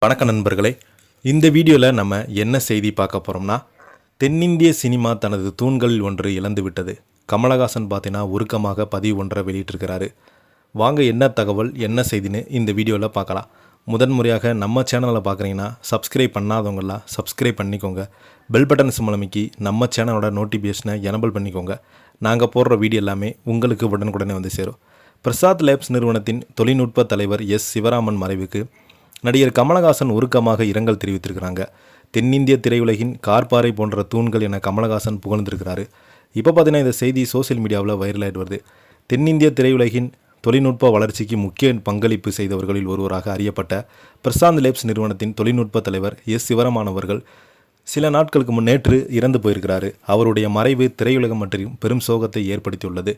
வணக்க நண்பர்களே, இந்த வீடியோவில் நம்ம என்ன செய்தி பார்க்க போகிறோம்னா, தென்னிந்திய சினிமா தனது தூண்களில் ஒன்று இழந்துவிட்டது. கமலஹாசன் பார்த்தீங்கன்னா உருக்கமாக பதிவு ஒன்றை வெளியிட்டிருக்கிறாரு. வாங்க என்ன தகவல் என்ன செய்தின்னு இந்த வீடியோவில் பார்க்கலாம். முதன்முறையாக நம்ம சேனலில் பார்க்குறீங்கன்னா சப்ஸ்கிரைப் பண்ணாதவங்களாம் சப்ஸ்கிரைப் பண்ணிக்கோங்க. பெல் பட்டன் சிம்பல் அமைக்கி நம்ம சேனலோட நோட்டிஃபிகேஷனை எனபிள் பண்ணிக்கோங்க. நாங்கள் போடுற வீடியோ எல்லாமே உங்களுக்கு உடனுக்குடனே வந்து சேரும். பிரசாத் லேப்ஸ் நிறுவனத்தின் தொழில்நுட்ப தலைவர் எஸ் சிவராமன் மறைவுக்கு நடிகர் கமலஹாசன் உருக்கமாக இரங்கல் தெரிவித்திருக்கிறாங்க. தென்னிந்திய திரையுலகின் கார்பாறை போன்ற தூண்கள் என கமலஹாசன் புகழ்ந்திருக்கிறாரு. இப்போ பார்த்தீங்கன்னா இந்த செய்தி சோசியல் மீடியாவில் வைரலாகிட்டு வருது. தென்னிந்திய திரையுலகின் தொழில்நுட்ப வளர்ச்சிக்கு முக்கிய பங்களிப்பு செய்தவர்களில் ஒருவராக அறியப்பட்ட பிரசாந்த் லேப்ஸ் நிறுவனத்தின் தொழில்நுட்ப தலைவர் எஸ் சிவராமன் அவர்கள் சில நாட்களுக்கு முன்னேற்று இறந்து போயிருக்கிறாரு. அவருடைய மறைவு திரையுலகம் மற்றும் பெரும் சோகத்தை ஏற்படுத்தியுள்ளது.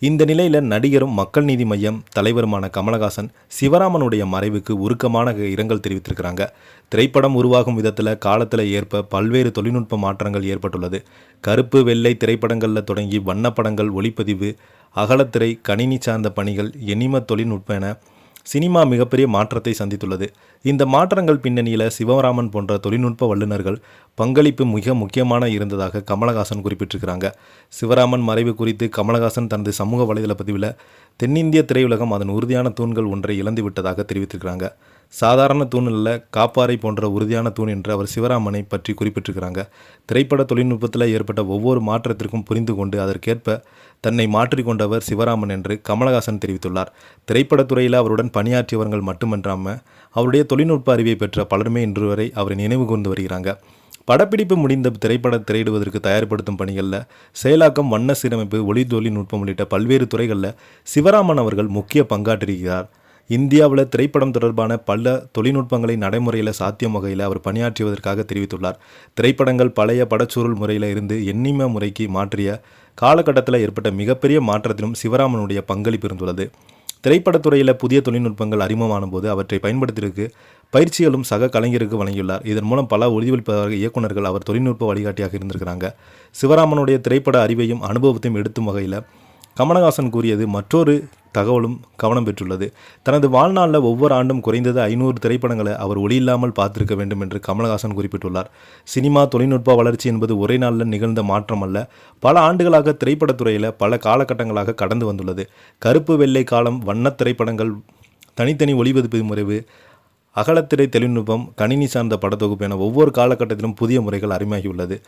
இந்த நிலையில் நடிகரும் மக்கள் நீதி மய்யம் தலைவருமான கமலஹாசன் சிவராமனுடைய மறைவுக்கு உருக்கமான இரங்கல் தெரிவித்திருக்கிறாங்க. திரைப்படம் உருவாகும் விதத்தில் காலத்தில் ஏற்ப பல்வேறு தொழில்நுட்ப மாற்றங்கள் ஏற்பட்டுள்ளது. கருப்பு வெள்ளை திரைப்படங்களில் தொடங்கி வண்ணப்படங்கள், ஒளிப்பதிவு, அகலத்திரை, கணினி சார்ந்த பணிகள், எண்ணிம தொழில்நுட்பம் என சினிமா மிகப்பெரிய மாற்றத்தை சந்தித்துள்ளது. இந்த மாற்றங்கள் பின்னணியில் சிவராமன் போன்ற தொழில்நுட்ப வல்லுநர்கள் பங்களிப்பு மிக முக்கியமான இருந்ததாக கமலஹாசன் குறிப்பிட்டிருக்கிறாங்க. சிவராமன் மறைவு குறித்து கமலஹாசன் தனது சமூக வலைதள பதிவில் தென்னிந்திய திரையுலகம் அதன் உறுதியான தூண்கள் ஒன்றை இழந்துவிட்டதாக தெரிவித்திருக்கிறாங்க. சாதாரண தூண் அல்ல, காப்பாறை போன்ற உறுதியான தூண் என்று அவர் சிவராமனை பற்றி குறிப்பிட்டிருக்கிறாங்க. திரைப்பட தொழில்நுட்பத்தில் ஏற்பட்ட ஒவ்வொரு மாற்றத்திற்கும் புரிந்து கொண்டு அதற்கேற்ப தன்னை மாற்றிக்கொண்டவர் சிவராமன் என்று கமலஹாசன் தெரிவித்துள்ளார். திரைப்படத்துறையில் அவருடன் பணியாற்றியவர்கள் மட்டுமன்றாமல் அவருடைய தொழில்நுட்ப அறிவை பெற்ற பலருமே இன்று வரை அவரை நினைவு கூர்ந்து வருகிறாங்க. படப்பிடிப்பு முடிந்த திரைப்படம் திரையிடுவதற்கு தயார்படுத்தும் பணிகளில் செயலாக்கம், வண்ண சீரமைப்பு, ஒளி தொழில்நுட்பம் உள்ளிட்ட பல்வேறு துறைகளில் சிவராமன் அவர்கள் முக்கிய பங்காற்றியிருக்கிறார். இந்தியாவில் திரைப்படம் தொடர்பான பல தொழில்நுட்பங்களை நடைமுறையில் சாத்தியம் வகையில் அவர் பணியாற்றுவதற்காக தெரிவித்துள்ளார். திரைப்படங்கள் பழைய படச்சூழல் முறையில் இருந்து எண்ணிம முறைக்கு மாற்றிய காலகட்டத்தில் ஏற்பட்ட மிகப்பெரிய மாற்றத்திலும் சிவராமனுடைய பங்களிப்பு இருந்துள்ளது. திரைப்படத்துறையில் புதிய தொழில்நுட்பங்கள் அறிமுகமான போது அவற்றை பயன்படுத்திற்கு பயிற்சிகளும் சக கலைஞருக்கு வழங்கியுள்ளார். இதன் மூலம் பல ஒளிபரப்பு இயக்குநர்கள் அவர் தொழில்நுட்ப வழிகாட்டியாக இருந்திருக்கிறாங்க. சிவராமனுடைய திரைப்பட அறிவையும் அனுபவத்தையும் எடுத்தும் வகையில் கமலஹாசன் கூறியது மற்றொரு தகவலும் கவனம் பெற்றுள்ளது. தனது வாழ்நாளில் ஒவ்வொரு ஆண்டும் குறைந்தது 500 திரைப்படங்களை அவர் ஒளியில்லாமல் பார்த்திருக்க வேண்டும் என்று கமலஹாசன் குறிப்பிட்டுள்ளார். சினிமா தொழில்நுட்ப வளர்ச்சி என்பது ஒரே நாளில் நிகழ்ந்த மாற்றம் அல்ல, பல ஆண்டுகளாக திரைப்படத்துறையில் பல காலகட்டங்களாக கடந்து வந்துள்ளது. கருப்பு வெள்ளை காலம், வண்ணத் திரைப்படங்கள், தனித்தனி ஒளிபதிப்பு முறைவு, அகலத்திரை தொழில்நுட்பம், கணினி சார்ந்த படத்தொகுப்பு என ஒவ்வொரு காலகட்டத்திலும் புதிய முறைகள் அறிமுகமாகியுள்ளது.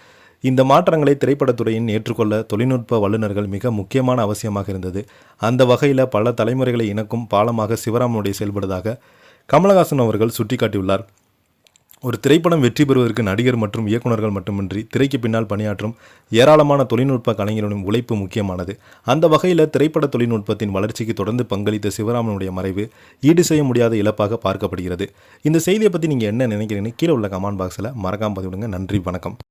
இந்த மாற்றங்களை திரைப்படத்துறையின் ஏற்றுக்கொள்ள தொழில்நுட்ப வல்லுநர்கள் மிக முக்கியமான அவசியமாக இருந்தது. அந்த வகையில் பல தலைமுறைகளை இணைக்கும் பாலமாக சிவராமனுடைய செயல்படுவதாக கமலஹாசன் அவர்கள் சுட்டிக்காட்டியுள்ளார். ஒரு திரைப்படம் வெற்றி பெறுவதற்கு நடிகர் மற்றும் இயக்குநர்கள் மட்டுமின்றி திரைக்கு பின்னால் பணியாற்றும் ஏராளமான தொழில்நுட்ப கலைஞர்களின் உழைப்பு முக்கியமானது. அந்த வகையில் திரைப்பட தொழில்நுட்பத்தின் வளர்ச்சிக்கு தொடர்ந்து பங்களித்த சிவராமனுடைய மறைவு ஈடு செய்ய முடியாத இழப்பாக பார்க்கப்படுகிறது. இந்த செய்தியை பற்றி நீங்கள் என்ன நினைக்கிறீங்கன்னு கீழே உள்ள கமெண்ட் பாக்ஸில் மறக்காம பதிவிடுங்க. நன்றி, வணக்கம்.